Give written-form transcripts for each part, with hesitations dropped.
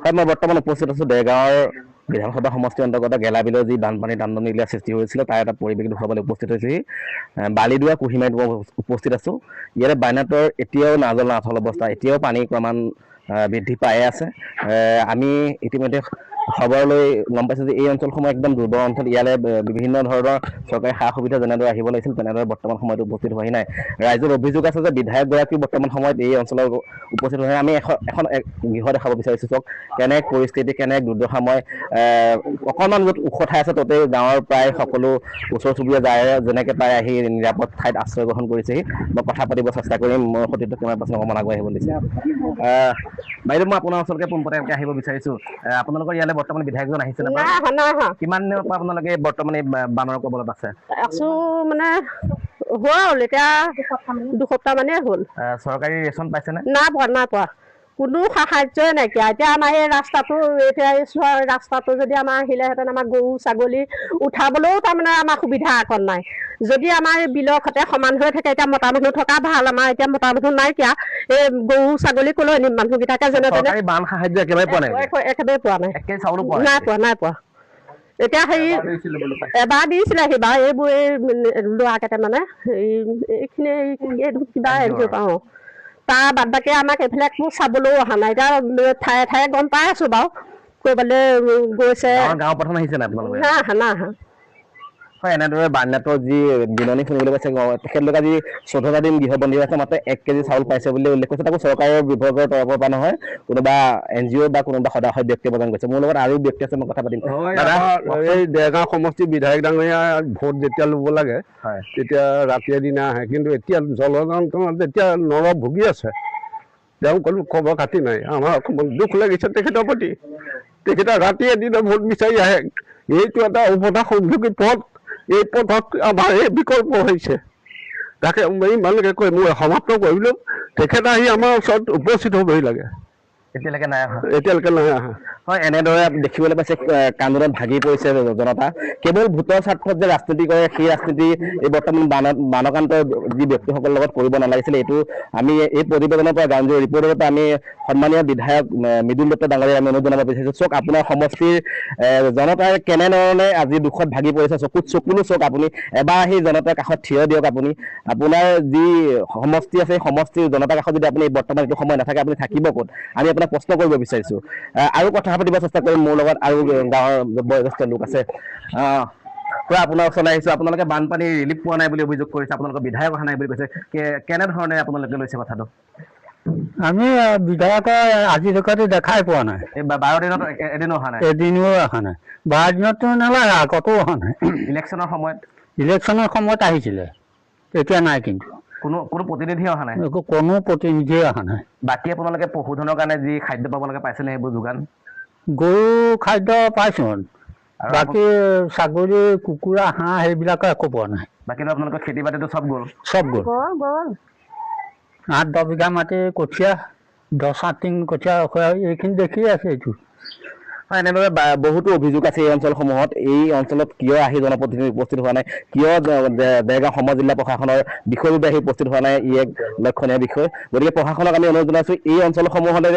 হয়, মই বৰ্তমান উপস্থিত আছোঁ দেৰগাঁৱৰ বিধানসভা সমষ্টিৰ অন্তৰ্গত গেলাবিলৰ যি বানপানী তাণ্ডৱলীলা সৃষ্টি হৈছিলে তাৰ এটা পৰিৱেশ দেখুৱাবলৈ উপস্থিত হৈছেহি বালিদুৱা কুহিমাৰীত মই উপস্থিত আছোঁ। ইয়াতে বাইনাটৰ এতিয়াও নাজল নাথল অৱস্থা, এতিয়াও পানী ক্ৰমাণ বৃদ্ধি পায়ে আছে। আমি ইতিমধ্যে খবৰলৈ গম পাইছোঁ যে এই অঞ্চলসমূহ একদম দুৰ্বল অঞ্চল। ইয়ালৈ বিভিন্ন ধৰণৰ চৰকাৰী সা সুবিধা যেনেদৰে আহিব লাগিছিল তেনেদৰে বৰ্তমান সময়ত উপস্থিত হোৱাহি নাই। ৰাইজৰ অভিযোগ আছে যে বিধায়কগৰাকী বৰ্তমান সময়ত এই অঞ্চলত উপস্থিত হোৱা নাই। আমি এখন গৃহ দেখাব বিচাৰিছোঁ। চাওক কেনে পৰিস্থিতি, কেনে দুৰ্দশা। মই অকণমান য'ত ওখ ঠাই আছে ততেই গাঁৱৰ প্ৰায় সকলো ওচৰ চুবুৰীয়া যায় যেনেকৈ পাই আহি নিৰাপদ ঠাইত আশ্ৰয় গ্ৰহণ কৰিছেহি। মই কথা পাতিব চেষ্টা কৰিম, মোৰ সতীৰ্থ কেমেৰা পাৰ্চন অকণমান আগুৱাই আহিব দিছে। বাইদেউ, মই আপোনাৰ ওচৰলৈকে পোনপটীয়াকৈ আহিব বিচাৰিছোঁ। আপোনালোকৰ ইয়ালৈ বৰ্তমান বিধায়কজন আহিছে নে? কিমান দিনৰ পৰা আপোনালোকে বৰ্তমান এই বানৰ কবলত আছে? আছো মানে হ'ল এতিয়া 2 সপ্তাহ মানেই হ'ল। চৰকাৰী ৰেচন পাইছেনে? নাই পোৱা কোনো সাহায্যই নাইকিয়া। এতিয়া আমাৰ এই ৰাস্তাটো ৰাস্তাটো যদি আমাৰ আহিলেহেঁতেন আমাৰ গৰু ছাগলী উঠাবলৈও তাৰমানে আমাৰ সুবিধা অকণ নাই। যদি আমাৰ এই বিলৰ সতে সমান হৈ থাকে, এতিয়া মতা মানুহ থকা ভাল, আমাৰ এতিয়া মতা মানুহ নাইকিয়া। এই গৰু ছাগলী কলৈ নিম? মানুহকেইটাকে যেনে তেনে বান সাহায্য একেবাৰে পোৱা নাই, একেবাৰে পোৱা নাই, নাই পোৱা। এতিয়া হেৰি এবাৰ দিছিলে, সেইবাৰ এইবোৰ এই ল'ৰা কেইটামানে এইখিনি কিবা পাওঁ। তাৰ বাদ বাকী আমাক এইফালে একো চাবলৈও অহা নাই। এতিয়া ঠায়ে ঠায়ে গম পাই আছো বাৰু, ক'ৰবালৈ গৈছে। গাঁও প্ৰধান আহিছে নাই আপোনালোকে? না। হয়, এনেদৰে বাননাটৰ যি বিননি শুনিবলৈ পাইছে, তেখেতলোকে আজি 14টা দিন গৃহবন্দী আছে, মাত্ৰ 1 কেজি চাউল পাইছে বুলি উল্লেখ কৰিছে। তাকো চৰকাৰৰ বিভাগৰ তৰফৰ পৰা নহয়, কোনোবা NGO বা কোনোবা সদায় ব্যক্তিয়ে প্ৰদান কৰিছে। মোৰ লগত আৰু ব্যক্তি আছে, মই কথা পাতিম। এই দেৰগাঁও সমষ্টি বিধায়ক ডাঙৰীয়া ভোট যেতিয়া ল'ব লাগে তেতিয়া ৰাতিয়ে দিনা আহে, কিন্তু এতিয়া জলযন্ত্ৰণত যেতিয়া নৰৱ ভুগি আছে, তেওঁ কোনো খবৰ খাতি নাই। আমাৰ অকণমান দুখ লাগিছে তেখেতৰ প্ৰতি। তেখেতে ৰাতিয়ে দিনা ভোট বিচাৰি আহে। এইটো এটা উভতা সংযোগী পথ, এই পথত আমাৰ এই বিকল্প হৈছে। তাকে ইমানলৈকে কৈ মই সমাপ্ত কৰিলোঁ। তেখেতে আহি আমাৰ ওচৰত উপস্থিত হ'বহি লাগে, এতিয়ালৈকে নাই অহা। হয়, এনেদৰে দেখিবলৈ পাইছে কান্দোনত ভাগি পৰিছে জনতা। কেৱল ভোটৰ স্বাৰ্থত যে ৰাজনীতি কৰে, সেই ৰাজনীতি এই বৰ্তমান বানকান্ত যি ব্যক্তিসকলৰ লগত কৰিব নালাগিছিলে। এইটো আমি এই প্ৰতিবেদনৰ পৰা গাঁও ৰিপৰ্টৰ পৰা আমি সন্মানীয় বিধায়ক মৃদুল দত্ত ডাঙৰীয়াক আমি অনুৰোধ জনাব বিচাৰিছোঁ। চাওক, আপোনাৰ সমষ্টিৰ জনতাই কেনেধৰণে আজি দুখত ভাগি পৰিছে, চকুলো চাওক। আপুনি এবাৰ আহি জনতাৰ কাষত থিয় দিয়ক। আপোনাৰ যি সমষ্টি আছে, সমষ্টিৰ জনতাৰ কাষত যদি আপুনি বৰ্তমান এইটো সময় নাথাকে, আপুনি থাকিব ক'ত? আমি আপোনাক প্ৰশ্ন কৰিব বিচাৰিছোঁ। আৰু কথা পাতিব চেষ্টা কৰিম। মোৰ লগত আৰু গাঁৱৰ বয়োজ্যেষ্ঠ লোক আছে। আপোনাৰ ওচৰলৈ আহিছোঁ। আপোনালোকে বানপানী ৰিলিফ পোৱা নাই বুলি অভিযোগ কৰিছে, আপোনালোকৰ বিধায়ক অহা নাই বুলি কৈছে। কেনেধৰণে আপোনালোকে লৈছে কথাটো? আমি বিধায়কৰ আজিলৈকে দেখাই পোৱা নাই। এই 12 দিনত এদিনো অহা নাই? এদিনো অহা নাই। 12 দিনততো নালাগে, আগতো অহা নাই। ইলেকশ্যনৰ সময়ত আহিছিলে, এতিয়া নাই। কিন্তু কোনো প্ৰতিনিধি অহা নাই? কোনো প্ৰতিনিধিয়ে অহা নাই। বাকী আপোনালোকে পশুধনৰ কাৰণে যি খাদ্য পাব লাগে পাইছেনে? সেইবোৰ যোগান? গৰু খাদ্য পাইছোঁ, বাকী ছাগলী কুকুৰা হাঁহ সেইবিলাকৰ একো পোৱা নাই। বাকী আপোনালোকৰ খেতি বাতিটো চব গ'ল? 8-10 বিঘা মাটি কঠীয়া, 10 টিং কঠীয়া এইখিনি দেখি আছে। এইটো হয়, এনেদৰে বহুতো অভিযোগ আছে এই অঞ্চলসমূহত। এই অঞ্চলত কিয় আহি জনপ্ৰতিনিধি উপস্থিত হোৱা নাই, কিয় দেৰগাঁও সম জিলা প্ৰশাসনৰ বিষয়বোৰ আহি উপস্থিত হোৱা নাই, ই এক লক্ষণীয় বিষয়। গতিকে প্ৰশাসনক আমি অনুৰোধ জনাইছোঁ, এই অঞ্চলসমূহলৈ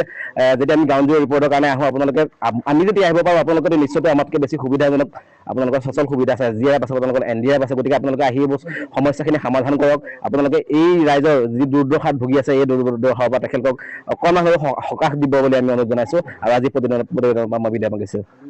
যেতিয়া আমি গাঁও ৰিপৰ্টৰ কাৰণে আহোঁ, আমি যদি আহিব পাৰোঁ, আপোনালোকে নিশ্চয়কৈ আমাতকৈ বেছি সুবিধাজনক। আপোনালোকৰ সচল সুবিধা আছে, SDRF আছে, আপোনালোকৰ NDRF আছে। গতিকে আপোনালোকে আহি সমস্যাখিনি সমাধান কৰক। আপোনালোকে এই ৰাইজৰ যি দুৰ্দশাত ভুগি আছে, এই দুৰ্দশাৰ পৰা তেখেতলোকক অকণমান হ'লেও সকাহ দিব বুলি আমি অনুৰোধ জনাইছোঁ। আৰু আজি প্ৰতিদিনৰ পৰা মই বিদায় মাগিছোঁ।